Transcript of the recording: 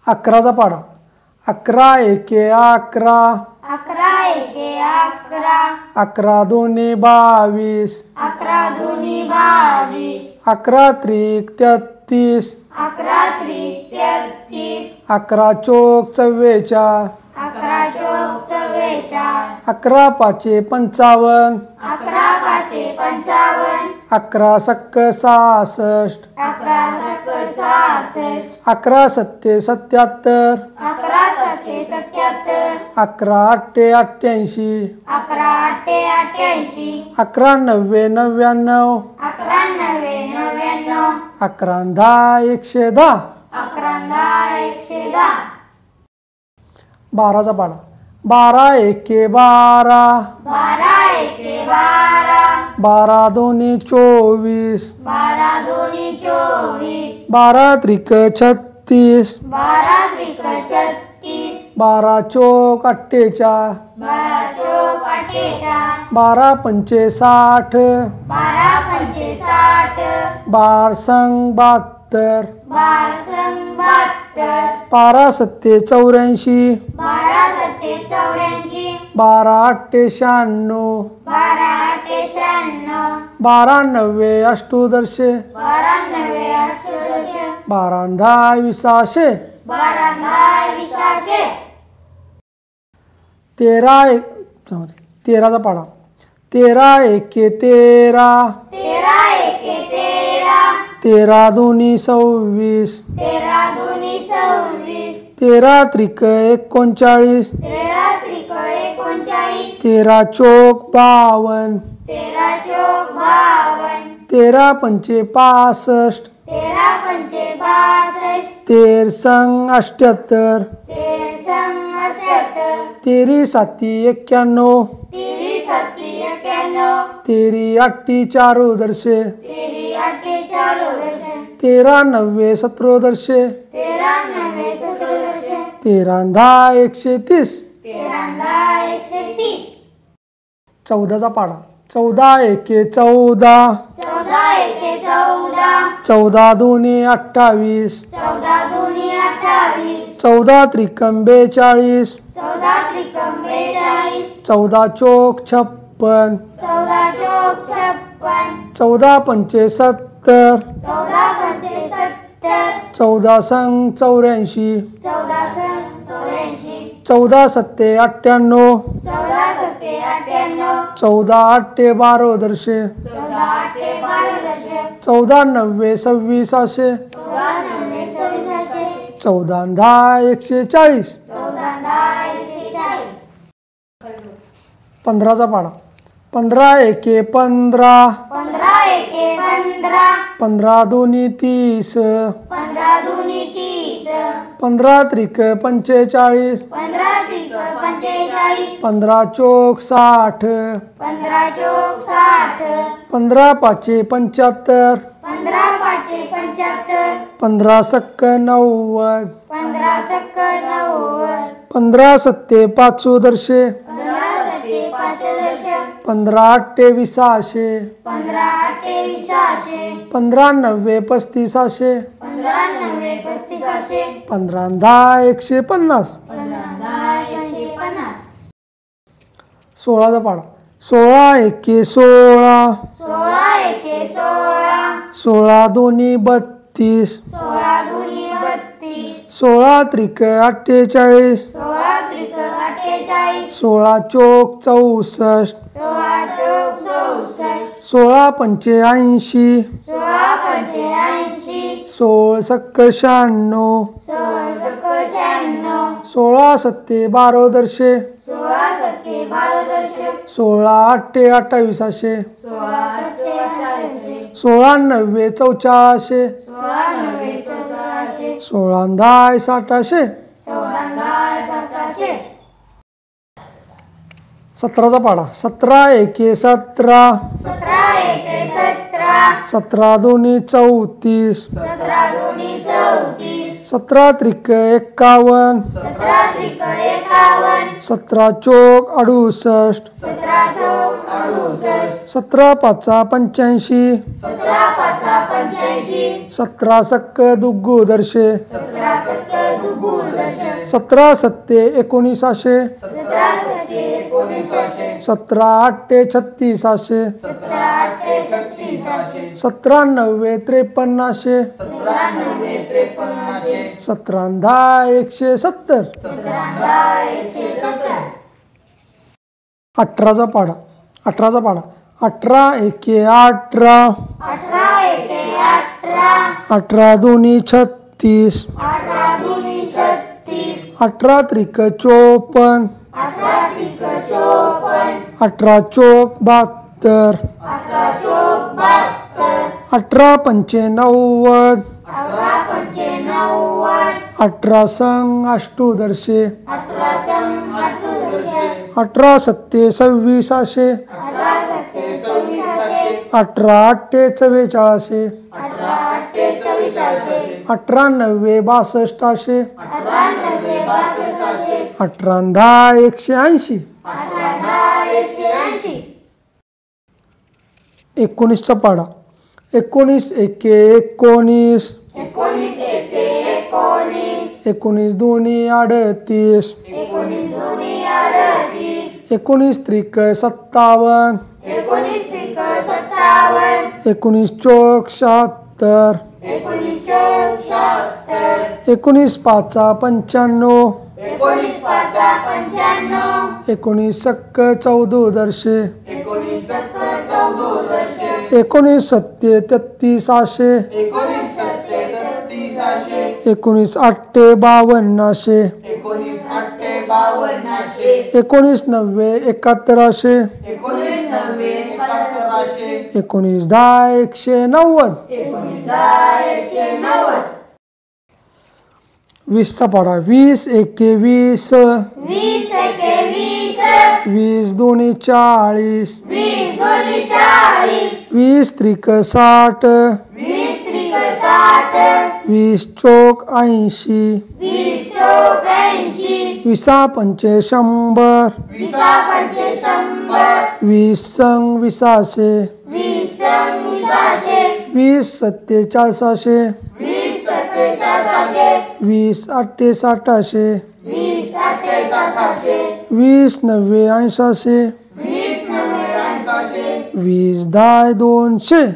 11चा पाढा 11 एके 11 11 एके 11 11 दोन्ही 22 11 दोन्ही 22 11 त्रिक 33 11 त्रिक 33 11 चोक 44 11 चोक 44 11 पाचे 55 11 पाचे 55 11 सक्क 66 11 सक्क 66 11 सत्ते 77 11 सत्ते 77 11 अट्टे 88 11 अट्टे 88 11 नव्वे 99 11 नव्वे 99 11 10 110 11 10 110 12चा पाढा 12 एके 12 12 एके 12 12 दोन्ही 24 12 दोन्ही 24 12 त्रिक 36 12 त्रिक 36 12 चोक 48 12 चोक 48 12 पंचे 60 12 पंचे 60 12 संग 72 12 संग 72 12 सत्ते 84 12 सत्ते 84 12 अट्टे 96 12 अट्टे 96 12 नव्वे 88 12 नव्वे 88 12 10 विसाशे 12 10 विसाशे 13चा पाढा 13 एके 13 13 एके 13 13 दोन्ही 26 13 दोन्ही 26 13 त्रिक 39 13 त्रिक 39 13 चोक 52 13 चोक 52 13 पंचे 65 13 पंचे 62 13 संग 78 13 संग 78 13 साती 91 13 सत्ती 91 13 अट्टी 4 दर्शे 13 अट्टे 4 दर्शे 13 नव्वे 17 दर्शे 13 नव्वे 17 13 10 130 13 10 130 14चा पाढा 14 एके 14 14 एके 14 14 दोन्ही 28 14 दोन्ही 28 14 त्रिकम 42 14 त्रिकम 42 14 चोक 56 14 चोक 56 14 पंचे 70 14 पंचे 70 14 संग 84 14 संग 84 14 सत्ते 98 14 सत्ते 98 14 अट्टे 12 दर्शे 14 अट्टे 12 दर्शे 14 नव्वे 26 असे 14 नव्वे 26 14 10 140 14 10 140 15चा पाढा 15 एके 15 15 एके 15 15 दोन्ही 30 15 दोन्ही 30 15 त्रिक 45 15 त्रिक 45 15 चोक 60 15 चोक 60 15 पाचे 75 15 पाचे 75 15 सक्क 90 15 सक्क 90 15 सत्ते 5 दर्शे 15 सत्ते 5 दर्शे 15 अट्टे 20 15 अट्टे 600 15 नव्वे 35 15 नव्वे 35 15 10 150 15 10 150 16चा पाढा 16 एके 16 16 एके 16 16 दोन्ही 32 16 दोन्ही 32 16 त्रिक 48 16 त्रिक 48 16 चोक 64 16 चोक 64 16 पंचे 80 16 पंचे 80 16 सक्क 96 16 सक्क 96 16 सत्ते 12 दर्शे 16 सत्ते 12 दर्शे 16 अट्टे 28 16 सत्ते 28 16 नव्वे 44 16 नव्वे 44 16 10 60 16 10 700 17चा पाढा 17 एके 17 17 एके 17 17 दोन्ही 34 17 दोन्ही 34 17 त्रिक 51 17 त्रिक 51 17 चोक 68 17 चोक 68 17 पाचा 85 17 पाचा 85 17 सक्क दुग्गू दर्शे 17 सक्क दूरदर्शन 17 सत्ते 1900 17 8 3600 17 9 5300 17 10 170 18चा पाढा 18 एके 18 18 दोन्ही 36 18 त्रिक 54 18 चौक 72 18 पंचे 90 18 संग अष्टोदर्शे 18 सत्ते 2600 18 8 44 18 9 62 18 10 180 19चा पाढा 19 एके 19 19 दोन्ही 38 19 त्रिक 57 19 चौक 76 19 पाचा 95 19 सक्क 14 19 सत्ते 3300 19 8 5200 19 90 7100 19 10 190 20चा पाढा 20 एके 20 20 दोन्ही 40 20 त्रिक 60 20 चौक 80 20 पंचे 100 20 संग 20 20 सत्ते 400 20 8 700 20 90 80 20 10 200